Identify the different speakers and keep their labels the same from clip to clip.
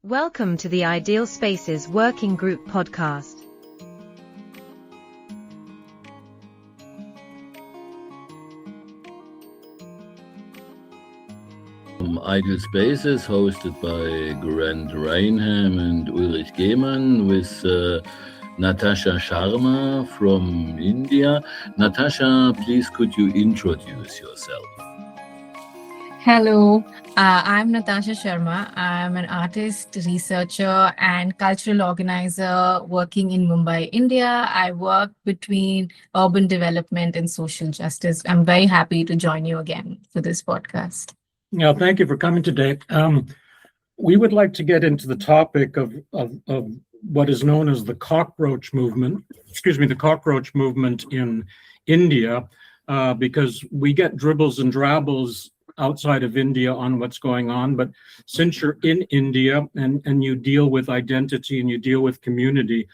Speaker 1: Welcome to the Ideal Spaces Working Group podcast.
Speaker 2: Ideal Spaces, hosted by Grant Rainham and Ulrich Gehmann, with Natasha Sharma from India. Natasha, please could you introduce yourself?
Speaker 3: Hello, I'm Natasha Sharma. I'm an artist, researcher, and cultural organizer working in Mumbai, India. I work between urban development and social justice. I'm very happy to join you again for this podcast.
Speaker 4: Yeah, thank you for coming today. We would like to get into the topic of what is known as the cockroach movement. The cockroach movement in India, because we get dribbles and drabbles outside of India on what's going on. But since you're in India and you deal with identity and you deal with community,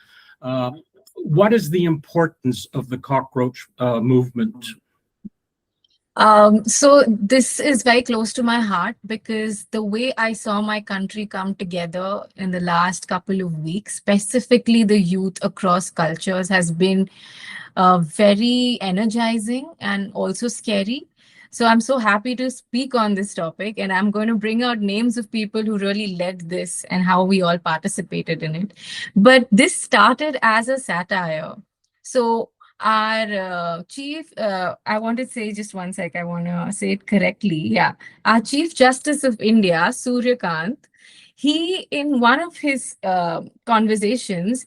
Speaker 4: what is the importance of the cockroach movement?
Speaker 3: So this is very close to my heart because the way I saw my country come together in the last couple of weeks, specifically the youth across cultures, has been very energizing and also scary. So I'm so happy to speak on this topic, and I'm going to bring out names of people who really led this and how we all participated in it. But this started as a satire. So our chief, I want to say just one sec, I want to say it correctly. Yeah. Our Chief Justice of India, Suryakant, he, in one of his conversations,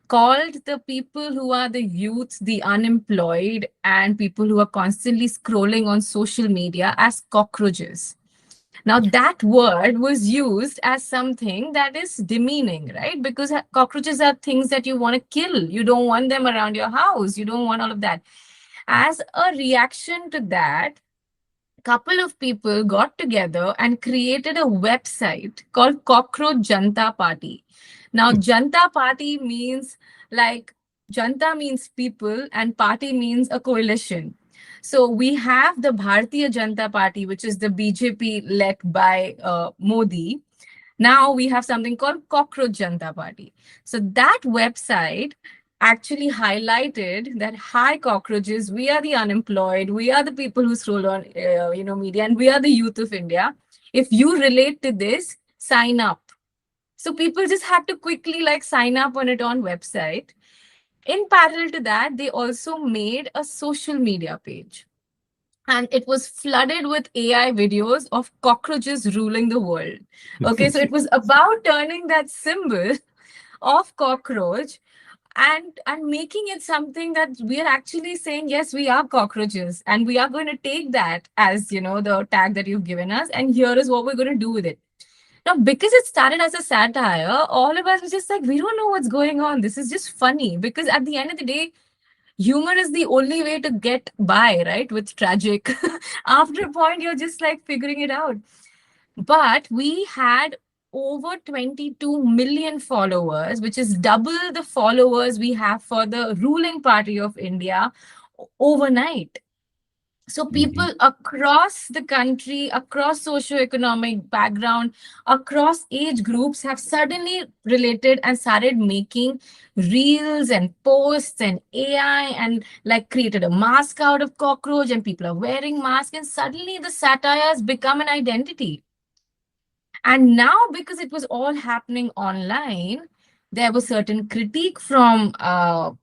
Speaker 3: called the people who are the youth, the unemployed, and people who are constantly scrolling on social media as cockroaches. Now, that word was used as something that is demeaning, right? Because cockroaches are things that you want to kill. You don't want them around your house. You don't want all of that. As a reaction to that, a couple of people got together and created a website called Cockroach Janta Party. Now, Janta Party means Janta means people and party means a coalition. So we have the Bharatiya Janata Party, which is the BJP led by Modi. Now we have something called Cockroach Janata Party. So that website actually highlighted that, hi cockroaches, we are the unemployed, we are the people who scroll on media, and we are the youth of India. If you relate to this, sign up. So people just had to quickly sign up on it on website. In parallel to that, they also made a social media page. And it was flooded with AI videos of cockroaches ruling the world. Okay, so it was about turning that symbol of cockroach and making it something that we are actually saying, yes, we are cockroaches. And we are going to take that as, the tag that you've given us. And here is what we're going to do with it. Now, because it started as a satire, all of us were just like, we don't know what's going on. This is just funny. Because at the end of the day, humor is the only way to get by, right? With tragic. After a point, you're just figuring it out. But we had over 22 million followers, which is double the followers we have for the ruling party of India overnight. So people across the country, across socioeconomic background, across age groups have suddenly related and started making reels and posts and AI and created a mask out of cockroach, and people are wearing masks, and suddenly the satire has become an identity. And now, because it was all happening online, there was certain critique from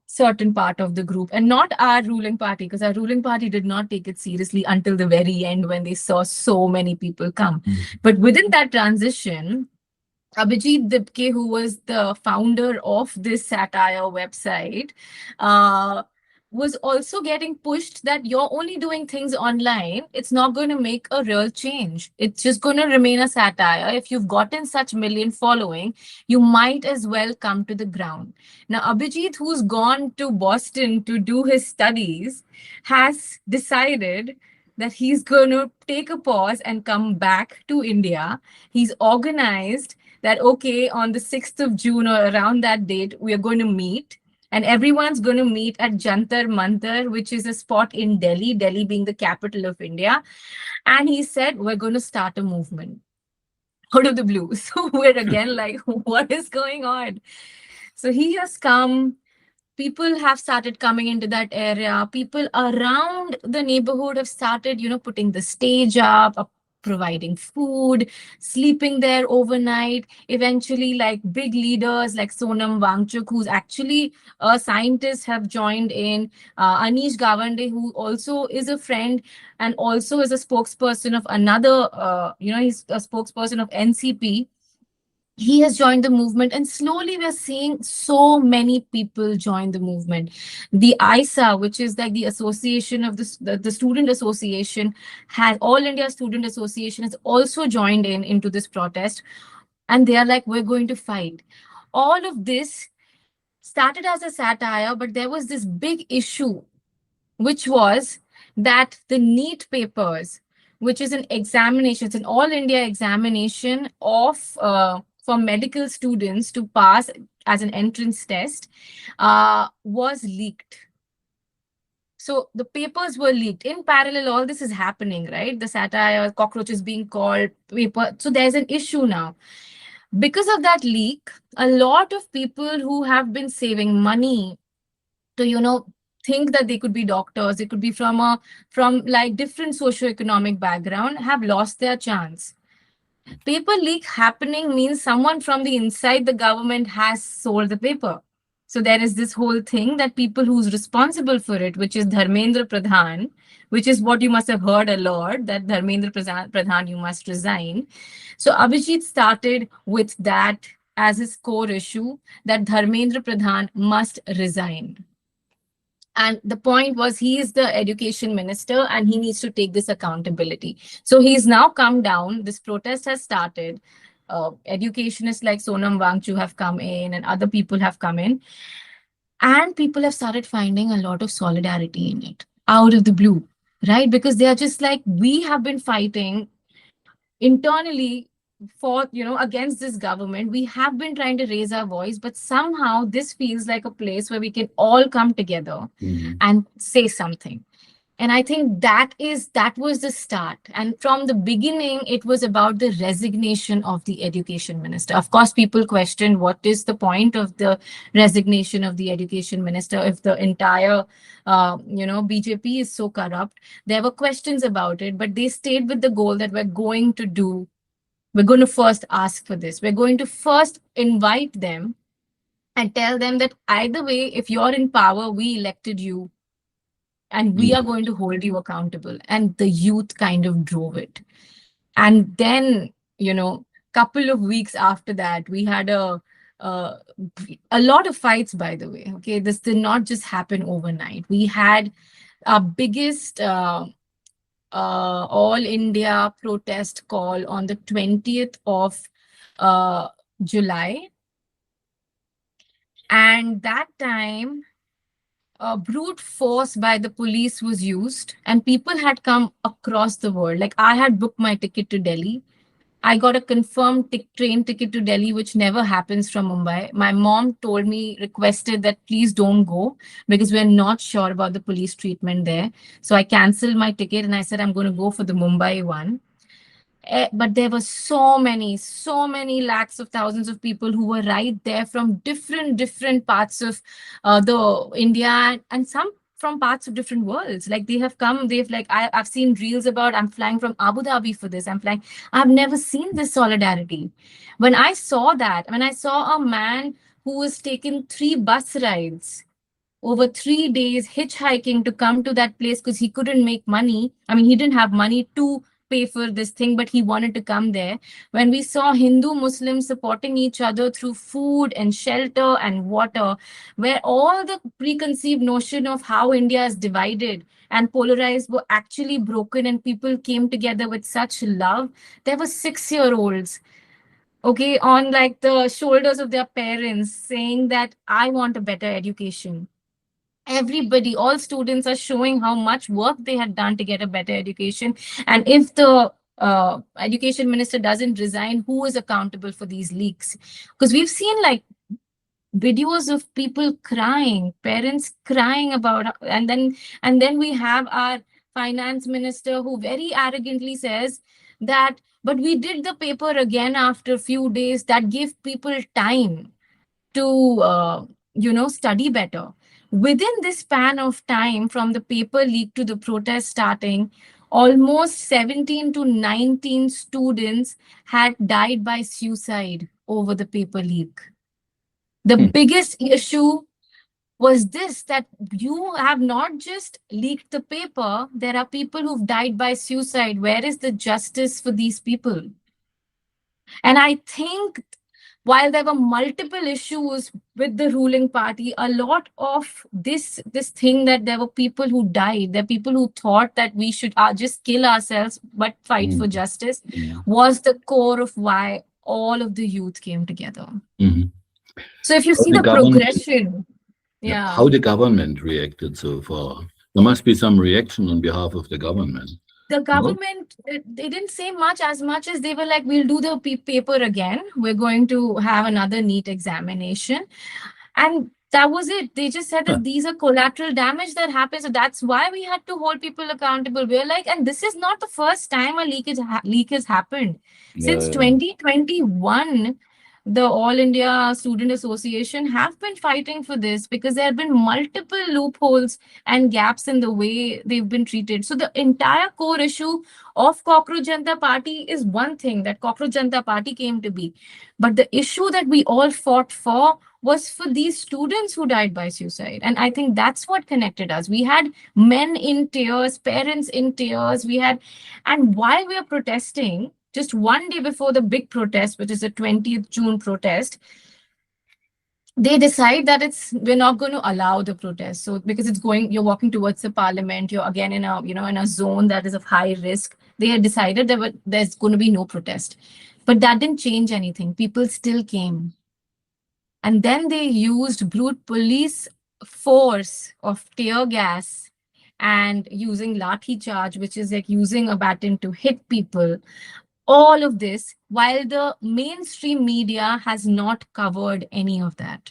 Speaker 3: certain part of the group, and not our ruling party, because our ruling party did not take it seriously until the very end when they saw so many people come. But within that transition, Abhijit Dipke, who was the founder of this satire website, was also getting pushed that you're only doing things online. It's not going to make a real change. It's just going to remain a satire. If you've gotten such million following, you might as well come to the ground. Now, Abhijit, who's gone to Boston to do his studies, has decided that he's going to take a pause and come back to India. He's organized that, okay, on the 6th of June or around that date, we are going to meet. And everyone's going to meet at Jantar Mantar, which is a spot in Delhi, Delhi being the capital of India. And he said, we're going to start a movement. out of the blue. So we're again like, what is going on? So he has come. People have started coming into that area. People around the neighborhood have started, putting the stage up, providing food, sleeping there overnight. Eventually, like big leaders like Sonam Wangchuk, who's actually a scientist, have joined in. Anish Gawande, who also is a friend and also is a spokesperson of another, he's a spokesperson of NCP. He has joined the movement, and slowly we're seeing so many people join the movement. The ISA, which is like the association of the student association, has All India Student Association, has also joined into this protest, and they are like, we're going to fight. All of this started as a satire, but there was this big issue, which was that the NEET papers, which is an examination, it's an all India examination of for medical students to pass as an entrance test, was leaked. So the papers were leaked. In parallel, all this is happening, right? The satire, Cockroach is being called, paper. So there's an issue now. Because of that leak, a lot of people who have been saving money to, think that they could be doctors, it could be from like different socioeconomic background, have lost their chance. Paper leak happening means someone from the inside the government has sold the paper. So there is this whole thing that people who's responsible for it, which is Dharmendra Pradhan, which is what you must have heard a lot, that Dharmendra Pradhan, you must resign. So Abhijit started with that as his core issue, that Dharmendra Pradhan must resign. And the point was, he is the education minister and he needs to take this accountability. So he's now come down. This protest has started. Educationists like Sonam Wangchu have come in and other people have come in. And people have started finding a lot of solidarity in it out of the blue, right? Because they are just like, we have been fighting internally for, against this government. We have been trying to raise our voice, but somehow this feels like a place where we can all come together and say something. And I think that was the start. And from the beginning, it was about the resignation of the education minister. Of course, people questioned, what is the point of the resignation of the education minister if the entire, BJP is so corrupt? There were questions about it, but they stayed with the goal that we're going to first ask for this. We're going to first invite them and tell them that either way, if you're in power, we elected you and we are going to hold you accountable. And the youth kind of drove it. And then, couple of weeks after that, we had a lot of fights, by the way. Okay, this did not just happen overnight. We had our biggest all India protest call on the 20th of July. And that time, brute force by the police was used, and people had come across the world. Like, I had booked my ticket to Delhi. I got a confirmed train ticket to Delhi, which never happens from Mumbai. My mom told me, requested that please don't go because we're not sure about the police treatment there. So I canceled my ticket and I said, I'm going to go for the Mumbai one. But there were so many lakhs of thousands of people who were right there from different parts of the India, and some from parts of different worlds. Like, they have come, I've seen reels about, I'm flying from Abu Dhabi for this. I've never seen this solidarity. When I saw a man who was taking 3 bus rides over 3 days, hitchhiking to come to that place because he couldn't make money. I mean, he didn't have money to pay for this thing, but he wanted to come there. When we saw Hindu Muslims supporting each other through food and shelter and water, where all the preconceived notion of how India is divided and polarized were actually broken, and people came together with such love. There were 6-year-olds, okay, on like the shoulders of their parents, saying that I want a better education. Everybody, all students are showing how much work they had done to get a better education. And if the education minister doesn't resign, who is accountable for these leaks? Because we've seen like videos of people crying, parents crying about, and then we have our finance minister who very arrogantly says that But we did the paper again after a few days. That gave people time to, study better. Within this span of time, from the paper leak to the protest starting, almost 17 to 19 students had died by suicide over the paper leak. The biggest issue was this, that you have not just leaked the paper, there are people who've died by suicide. Where is the justice for these people? And I think while there were multiple issues with the ruling party, a lot of this thing that there were people who died, there are people who thought that we should just kill ourselves but fight for justice, was the core of why all of the youth came together. So if you see the progression,
Speaker 2: how the government reacted so far, there must be some reaction on behalf of the government.
Speaker 3: The government, they didn't say much as they were like, we'll do the paper again. We're going to have another NEET examination. And that was it. They just said that these are collateral damage that happens. So that's why we had to hold people accountable. We're like, and this is not the first time a leak has happened. Since 2021, the All India Student Association have been fighting for this because there have been multiple loopholes and gaps in the way they've been treated. So the entire core issue of Cockroach Janata Party is one thing, that Cockroach Janata Party came to be. But the issue that we all fought for was for these students who died by suicide. And I think that's what connected us. We had men in tears, parents in tears. And while we are protesting, just one day before the big protest, which is the 20th June protest, they decide that we're not going to allow the protest. So because you're walking towards the parliament, you're again in a zone that is of high risk. They had decided that there's going to be no protest. But that didn't change anything. People still came. And then they used brute police force of tear gas and using lathi charge, which is like using a baton to hit people. All of this, while the mainstream media has not covered any of that.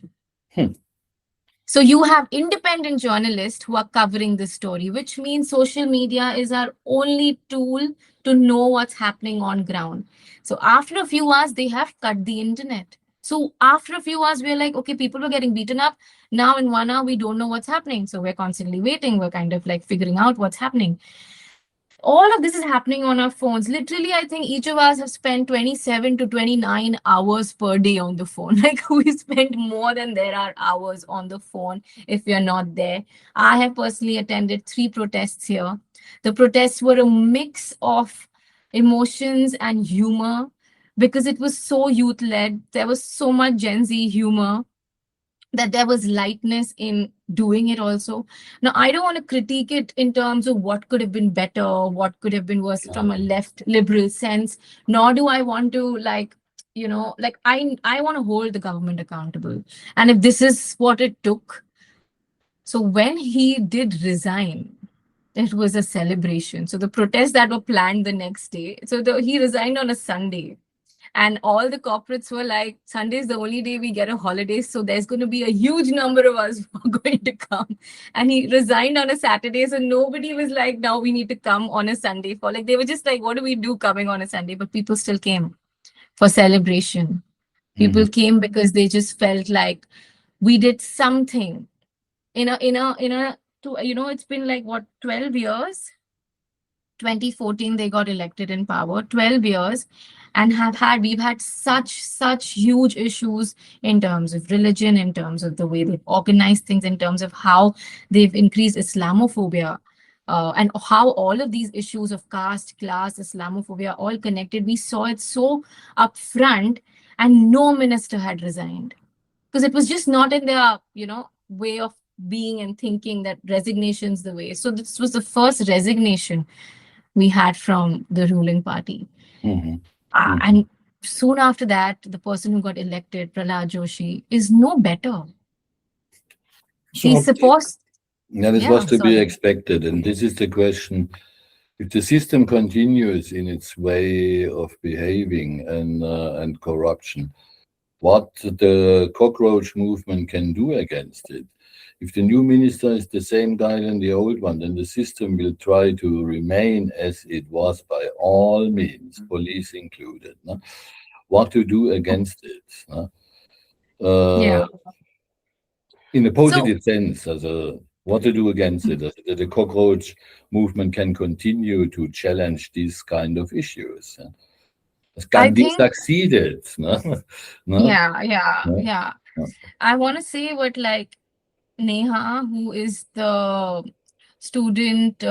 Speaker 3: So you have independent journalists who are covering this story, which means social media is our only tool to know what's happening on ground. So after a few hours, they have cut the internet. So after a few hours, we're like, okay, people were getting beaten up. Now in 1 hour, we don't know what's happening. So we're constantly waiting. We're kind of like figuring out what's happening. All of this is happening on our phones. Literally, I think each of us have spent 27 to 29 hours per day on the phone. Like we spend more than there are hours on the phone if we are not there. I have personally attended 3 protests here. The protests were a mix of emotions and humor because it was so youth-led. There was so much Gen Z humor that there was lightness in doing it also. Now, I don't want to critique it in terms of what could have been better, what could have been worse from a left liberal sense, nor do I want to I want to hold the government accountable. And if this is what it took. So when he did resign, it was a celebration. So the protests that were planned the next day, he resigned on a Sunday. And all the corporates were like, Sunday is the only day we get a holiday. So there's going to be a huge number of us who are going to come. And he resigned on a Saturday. So nobody was like, now we need to come on a Sunday. They were just like, what do we do coming on a Sunday? But people still came for celebration. People came because they just felt like we did something it's been like 12 years. 2014 they got elected in power, 12 years, and we've had such huge issues in terms of religion, in terms of the way they've organized things, in terms of how they've increased Islamophobia, and how all of these issues of caste, class, Islamophobia all connected. We saw it so upfront, and no minister had resigned because it was just not in their way of being and thinking that resignation's the way. So this was the first resignation we had from the ruling party. And soon after that, the person who got elected, Prahlad Joshi, is no better. He's supposed...
Speaker 2: This was to be expected. And this is the question. If the system continues in its way of behaving and corruption, what the cockroach movement can do against it. If the new minister is the same guy than the old one, then the system will try to remain as it was by all means, police included. No? What to do against it? No?
Speaker 3: Yeah.
Speaker 2: In a
Speaker 3: So
Speaker 2: positive sense, what to do against it? The cockroach movement can continue to challenge these kind of issues. As
Speaker 3: I
Speaker 2: Gandhi
Speaker 3: think,
Speaker 2: succeeded. No? No? No?
Speaker 3: yeah.
Speaker 2: No?
Speaker 3: I want to say what like Neha, who is the student,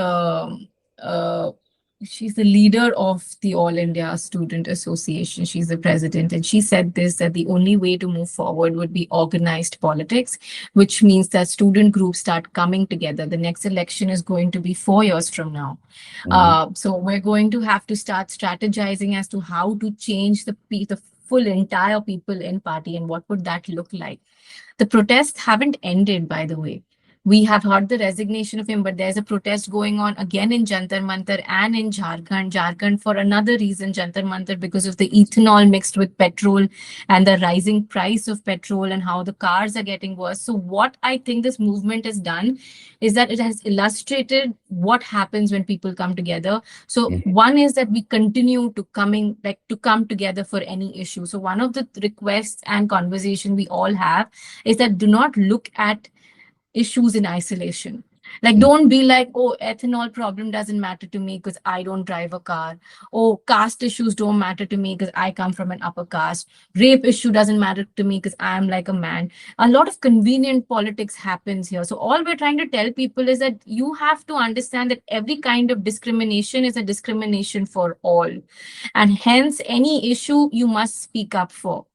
Speaker 3: she's the leader of the All India Student Association. She's the president, and she said this that the only way to move forward would be organized politics, which means that student groups start coming together. The next election is going to be 4 years from now. So we're going to have to start strategizing as to how to change the full entire people in party and what would that look like. The protests haven't ended, by the way. We have heard the resignation of him, but there's a protest going on again in Jantar Mantar and in Jharkhand. Jharkhand for another reason, Jantar Mantar, because of the ethanol mixed with petrol and the rising price of petrol and how the cars are getting worse. So what I think this movement has done is that it has illustrated what happens when people come together. So one is that we continue to come together for any issue. So one of the requests and conversation we all have is that do not look at issues in isolation. Like, don't be like, oh, ethanol problem doesn't matter to me because I don't drive a car. Oh, caste issues don't matter to me because I come from an upper caste. Rape issue doesn't matter to me because I am like a man. A lot of convenient politics happens here. So all we're trying to tell people is that you have to understand that every kind of discrimination is a discrimination for all. And hence, any issue you must speak up for.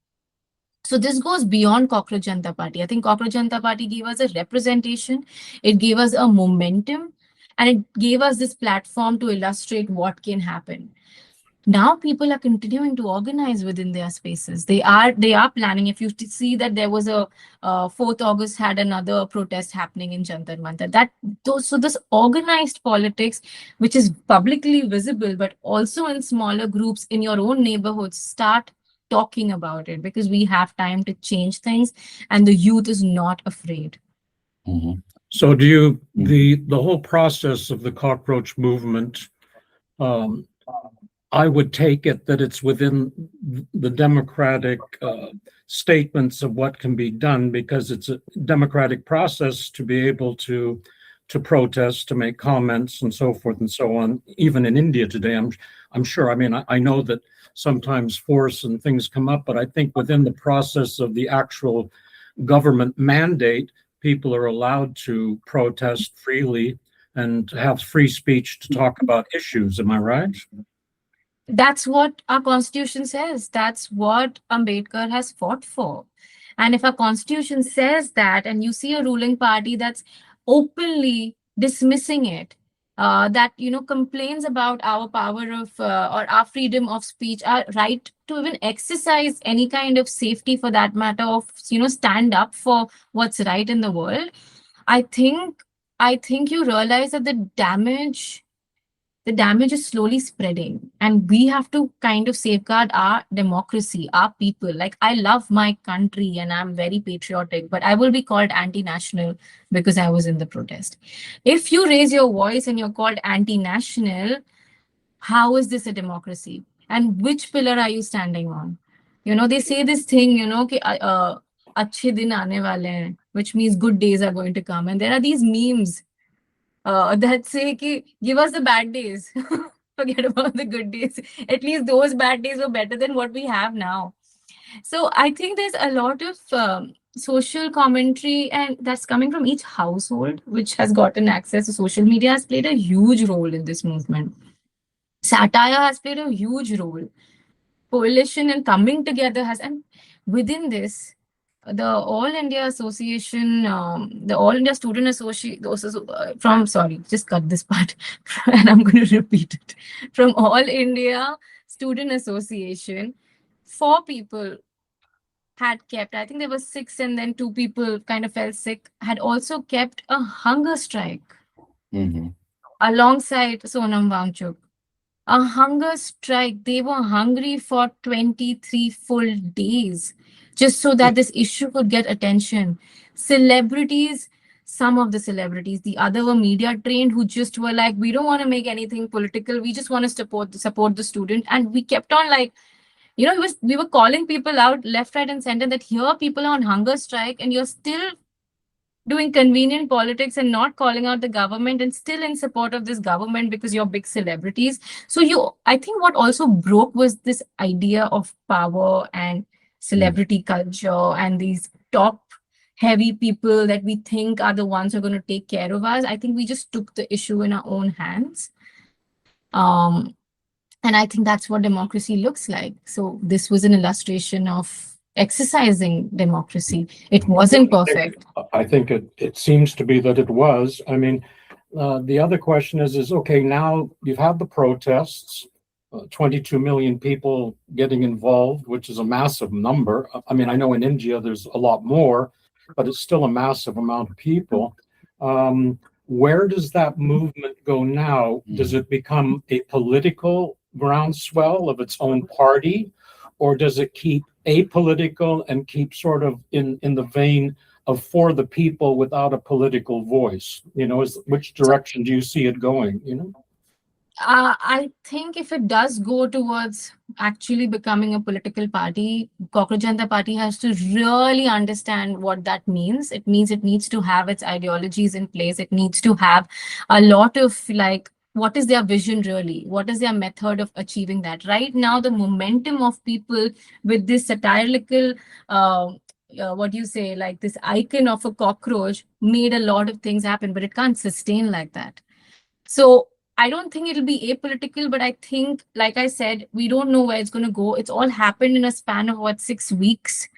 Speaker 3: So this goes beyond Cockroach Janata Party. I think Cockroach Janata Party gave us a representation, it gave us a momentum, and it gave us this platform to illustrate what can happen. Now people are continuing to organize within their spaces. They are planning. If you see that there was a 4th August had another protest happening in Jantar Mantar. So this organized politics, which is publicly visible, but also in smaller groups in your own neighborhoods, start talking about it because we have time to change things and the youth is not afraid.
Speaker 4: So do you, the whole process of the cockroach movement, I would take it that it's within the democratic statements of what can be done, because it's a democratic process to be able to protest, to make comments and so forth and so on. Even in India today, I'm sure, I mean, I know that sometimes force and things come up, but I think within the process of the actual government mandate, people are allowed to protest freely and have free speech to talk about issues. Am I right?
Speaker 3: That's what our constitution says. That's what Ambedkar has fought for. And if our constitution says that, and you see a ruling party that's openly dismissing it, that complains about our power of or our freedom of speech, our right to even exercise any kind of safety, for that matter, of stand up for what's right in the world, I think you realize that the damage is slowly spreading, and we have to kind of safeguard our democracy, our people. Like, I love my country and I'm very patriotic, but I will be called anti-national because I was in the protest. If you raise your voice and you're called anti-national, how is this a democracy? And which pillar are you standing on? They say this thing, ki, achhe din aane wale hain, which means good days are going to come. And there are these memes that say, ki, give us the bad days. Forget about the good days. At least those bad days were better than what we have now. So I think there's a lot of social commentary, and that's coming from each household, which has gotten access to social media, has played a huge role in this movement. Satire has played a huge role. Coalition and coming together has, and within this, the All India Association, the All India Student Association, just cut this part and I'm going to repeat it. From All India Student Association, 4 people had kept, I think there were 6 and then 2 people kind of fell sick, had also kept a hunger strike alongside Sonam Wangchuk. A hunger strike. They were hungry for 23 full days. just so that this issue could get attention. Celebrities, some of the celebrities, the other were media trained, who just were like, we don't want to make anything political. We just want to support the student. And we kept on like, we were calling people out left, right, and center that here people are on hunger strike and you're still doing convenient politics and not calling out the government and still in support of this government because you're big celebrities. So I think what also broke was this idea of power and celebrity culture and these top heavy people that we think are the ones who are going to take care of us. I think we just took the issue in our own hands. And I think that's what democracy looks like. So this was an illustration of exercising democracy. It wasn't perfect.
Speaker 4: I think it seems to be that it was. I mean, the other question is okay, now you've had the protests, 22 million people getting involved, which is a massive number. I mean, I know in India there's a lot more, but it's still a massive amount of people. Where does that movement go now? Does it become a political groundswell of its own party, or does it keep apolitical and keep sort of in the vein of for the people without a political voice? Which direction do you see it going?
Speaker 3: I think if it does go towards actually becoming a political party, Cockroach Janata Party has to really understand what that means. It means it needs to have its ideologies in place. It needs to have a lot of like, what is their vision really? What is their method of achieving that? Right now, the momentum of people with this satirical, what do you say, like this icon of a cockroach made a lot of things happen, but it can't sustain like that. So I don't think it'll be apolitical, but I think, like I said, we don't know where it's going to go. It's all happened in a span of 6 weeks.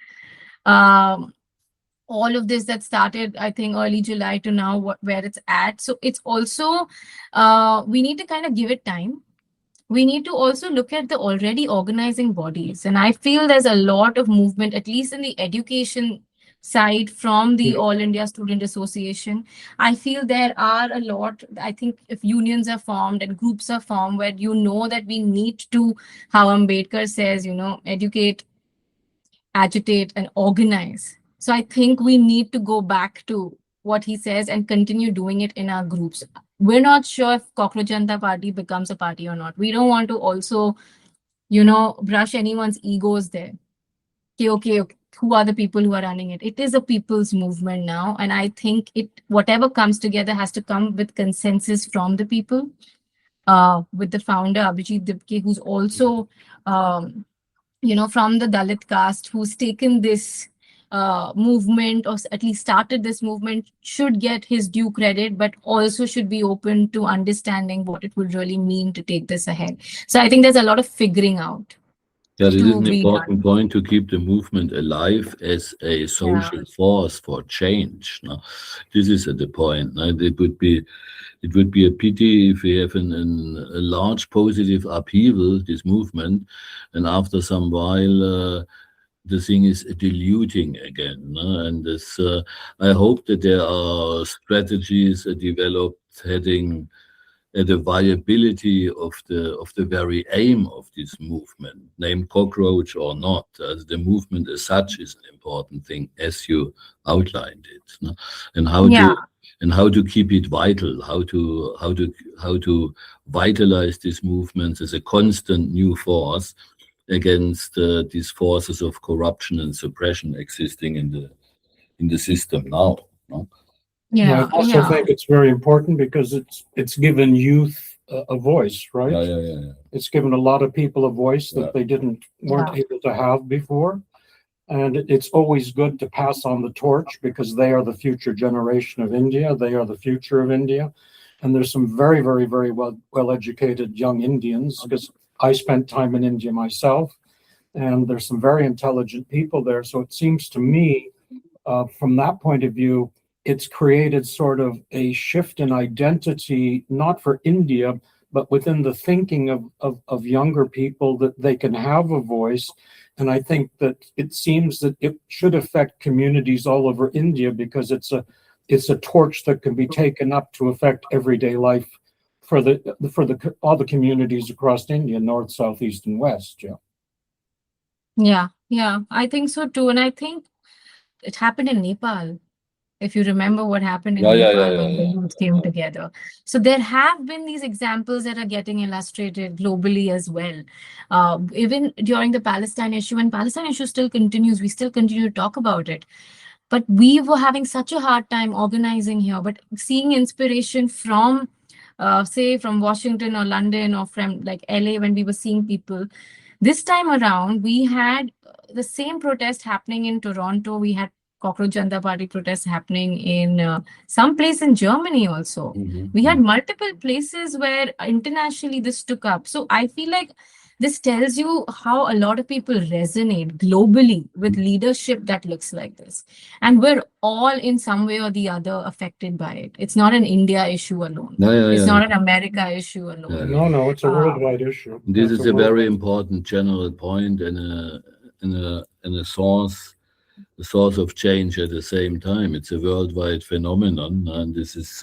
Speaker 3: All of this that started, I think, early July to now where it's at. So it's also, we need to kind of give it time. We need to also look at the already organizing bodies. And I feel there's a lot of movement, at least in the education side, from the All India Student Association. I feel there are a lot, I think if unions are formed and groups are formed where that we need to, how Ambedkar says, educate, agitate and organize. So I think we need to go back to what he says and continue doing it in our groups. We're not sure if Cockroach Janata Party becomes a party or not. We don't want to also, brush anyone's egos there. Okay, who are the people who are running it? It is a people's movement now. And I think whatever comes together has to come with consensus from the people. With the founder, Abhijit Dipke, who's also, from the Dalit caste, who's taken this movement, or at least started this movement, should get his due credit, but also should be open to understanding what it would really mean to take this ahead. So I think there's a lot of figuring out.
Speaker 2: Yeah, this is an important point, to keep the movement alive as a social force for change. No? This is the point. No? It would be a pity if we have a large positive upheaval, this movement, and after some while the thing is diluting again. No? And this, I hope that there are strategies developed heading at the viability of the very aim of this movement, named Cockroach or not. The movement as such is an important thing, as you outlined it, no? And how to keep it vital, how to vitalize these movements as a constant new force against these forces of corruption and suppression existing in the system now. No?
Speaker 4: I also think it's very important because it's given youth a voice, right?
Speaker 2: Yeah.
Speaker 4: It's given a lot of people a voice that they weren't able to have before. And it's always good to pass on the torch because they are the future generation of India. They are the future of India. And there's some very, very, very well-educated young Indians, because I spent time in India myself, and there's some very intelligent people there. So it seems to me, from that point of view, it's created sort of a shift in identity, not for India, but within the thinking of younger people, that they can have a voice. And I think that it seems that it should affect communities all over India, because it's a torch that can be taken up to affect everyday life for all the communities across India, north, south, east, and west.
Speaker 3: Yeah, Yeah, I think so too. And I think it happened in Nepal. If you remember what happened in
Speaker 2: Yeah, yeah, yeah,
Speaker 3: Nepal
Speaker 2: yeah,
Speaker 3: when the
Speaker 2: yeah.
Speaker 3: youth came together. So there have been these examples that are getting illustrated globally as well. Even during the Palestine issue, and Palestine issue still continues, we still continue to talk about it. But we were having such a hard time organizing here, but seeing inspiration from, say, from Washington or London or from like LA when we were seeing people. This time around, we had the same protest happening in Toronto. We had Cockroach Janta Party protests happening in some place in Germany also. We had multiple places where internationally this took up. So I feel like this tells you how a lot of people resonate globally with leadership that looks like this. And we're all in some way or the other affected by it. It's not an India issue alone.
Speaker 2: Yeah, yeah,
Speaker 3: It's
Speaker 2: yeah.
Speaker 3: not an America issue
Speaker 2: Yeah,
Speaker 3: alone.
Speaker 2: yeah.
Speaker 4: No, it's a worldwide issue.
Speaker 2: This
Speaker 4: It's
Speaker 2: is a very
Speaker 4: worldwide-
Speaker 2: important general point and a source of change at the same time. It's a worldwide phenomenon, and this is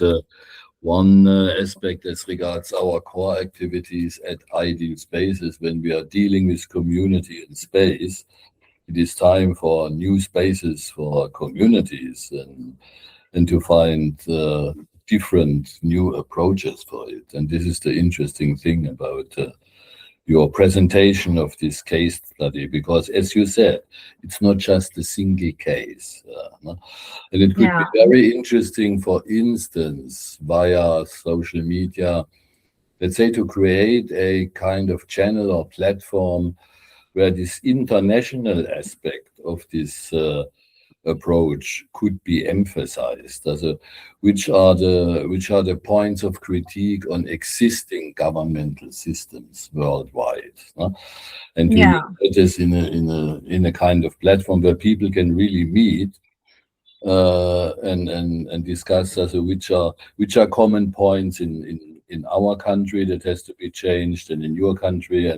Speaker 2: one aspect as regards our core activities at Ideal Spaces. When we are dealing with community and space, it is time for new spaces for communities and to find different new approaches for it. And this is the interesting thing about your presentation of this case study, because as you said, it's not just a single case. No? And it could be very interesting, for instance, via social media, let's say, to create a kind of channel or platform where this international aspect of this approach could be emphasized. Also, which are the points of critique on existing governmental systems worldwide, no? And to use this in a kind of platform where people can really meet and discuss also which are common points in our country that has to be changed, and in your country,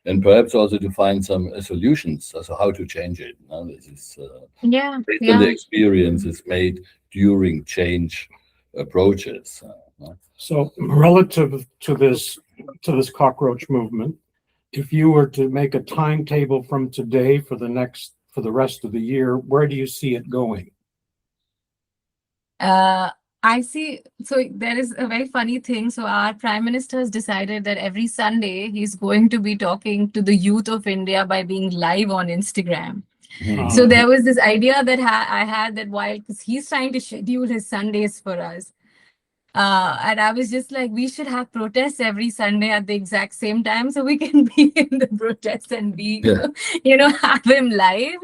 Speaker 2: and perhaps also to find some solutions as to how to change it. No? This is based on the experiences made during change approaches. No?
Speaker 4: So relative to this cockroach movement, if you were to make a timetable from today for the rest of the year, where do you see it going?
Speaker 3: I see. So there is a very funny thing. So our Prime Minister has decided that every Sunday he's going to be talking to the youth of India by being live on Instagram. So there was this idea that I had that while, because he's trying to schedule his Sundays for us. And I was just like, we should have protests every Sunday at the exact same time so we can be in the protests and be, have him live,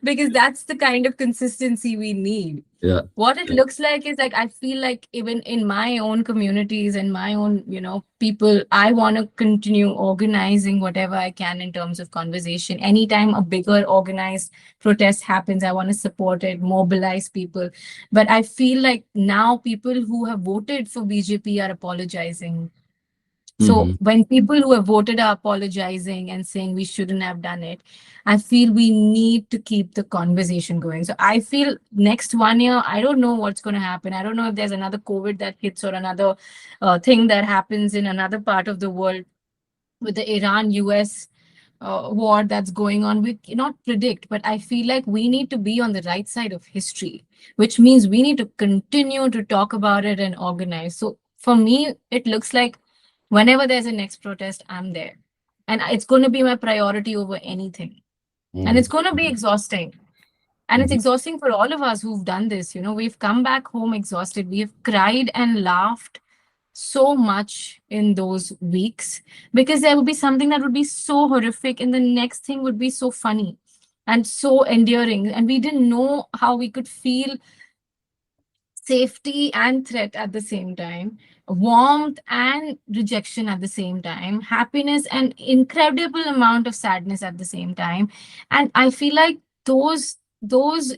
Speaker 3: because that's the kind of consistency we need.
Speaker 2: Yeah.
Speaker 3: What it looks like is like, I feel like even in my own communities and my own, people, I want to continue organizing whatever I can in terms of conversation. Anytime a bigger organized protest happens, I want to support it, mobilize people. But I feel like now people who have voted for BJP are apologizing. So when people who have voted are apologizing and saying we shouldn't have done it, I feel we need to keep the conversation going. So I feel next 1 year, I don't know what's going to happen. I don't know if there's another COVID that hits or another thing that happens in another part of the world with the Iran-US war that's going on. We cannot predict, but I feel like we need to be on the right side of history, which means we need to continue to talk about it and organize. So for me, it looks like whenever there's a next protest, I'm there. And it's going to be my priority over anything. And it's going to be exhausting. And it's exhausting for all of us who've done this. We've come back home exhausted. We've cried and laughed so much in those weeks, because there would be something that would be so horrific and the next thing would be so funny and so endearing. And we didn't know how we could feel safety and threat at the same time, warmth and rejection at the same time, happiness and incredible amount of sadness at the same time. And I feel like those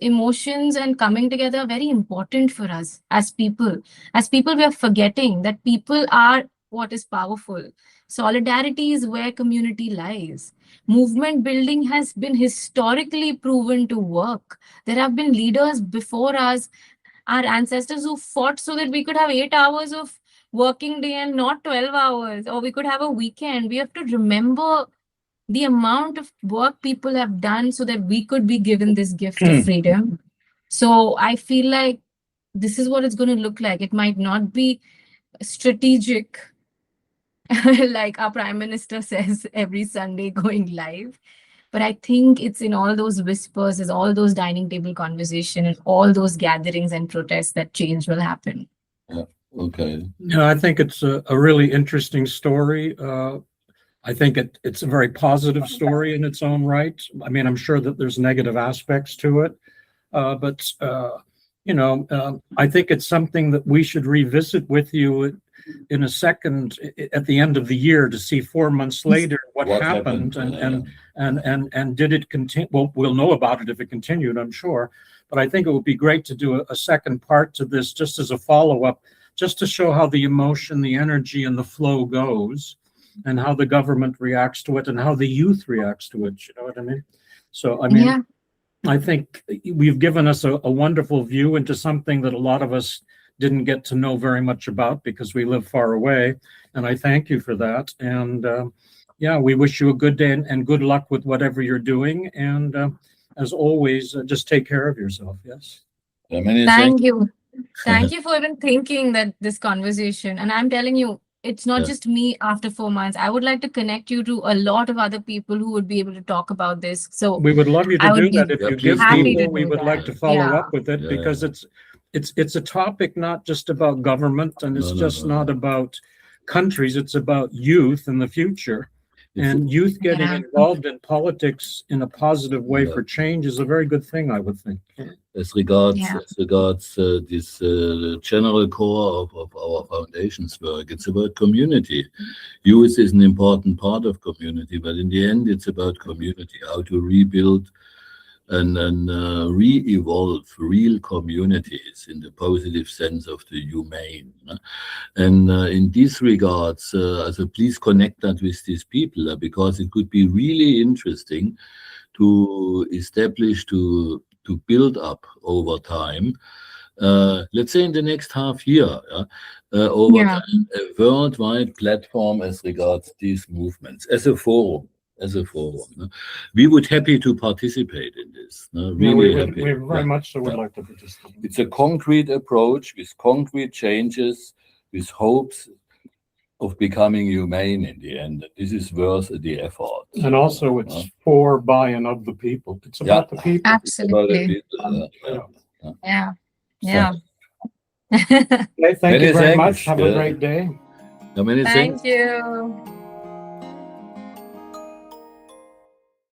Speaker 3: emotions and coming together are very important for us as people. As people, we are forgetting that people are what is powerful. Solidarity is where community lies. Movement building has been historically proven to work. There have been leaders before us, our ancestors, who fought so that we could have 8 hours of working day and not 12 hours, or we could have a weekend. We have to remember the amount of work people have done so that we could be given this gift of freedom. So I feel like this is what it's going to look like. It might not be strategic, like our Prime Minister says every Sunday going live. But I think it's in all those whispers, is all those dining table conversation and all those gatherings and protests that change will happen.
Speaker 2: Yeah. Okay.
Speaker 4: Yeah, I think it's a really interesting story. I think it's a very positive story in its own right. I mean, I'm sure that there's negative aspects to it, but I think it's something that we should revisit with you in a second at the end of the year to see 4 months later what happened and did it continue. Well, we'll know about it if it continued, I'm sure. But I think it would be great to do a second part to this just as a follow-up, just to show how the emotion, the energy, and the flow goes, and how the government reacts to it, and how the youth reacts to it. You know what I mean? So, I mean, yeah. I think we've given us a wonderful view into something that a lot of us didn't get to know very much about because we live far away. And I thank you for that. And we wish you a good day and good luck with whatever you're doing. And as always, just take care of yourself. Yes.
Speaker 3: Thank you. Thank you for even thinking that this conversation. And I'm telling you, it's not just me after 4 months. I would like to connect you to a lot of other people who would be able to talk about this. So
Speaker 4: we would love you to do that. If you give people, we would like to follow up with it because it's a topic not just about government, and it's just not about countries. It's about youth and the future. And youth getting involved in politics in a positive way for change is a very good thing, I would think.
Speaker 2: As regards this general core of our foundation's work, it's about community. Youth is an important part of community, but in the end, it's about community, how to rebuild and re-evolve real communities in the positive sense of the humane. And in these regards, so please connect that with these people, because it could be really interesting to establish, to build up over time, let's say in the next half year, time, a worldwide platform as regards these movements, as a forum. We would happy to participate in this. Really happy.
Speaker 4: We very much so would like to participate.
Speaker 2: It's a concrete approach with concrete changes, with hopes of becoming humane in the end. This is worth the effort.
Speaker 4: And also it's for, by, and of the people. It's about the people.
Speaker 3: Absolutely.
Speaker 4: Okay, thank you very much. Have a great day.
Speaker 2: Thank
Speaker 3: you.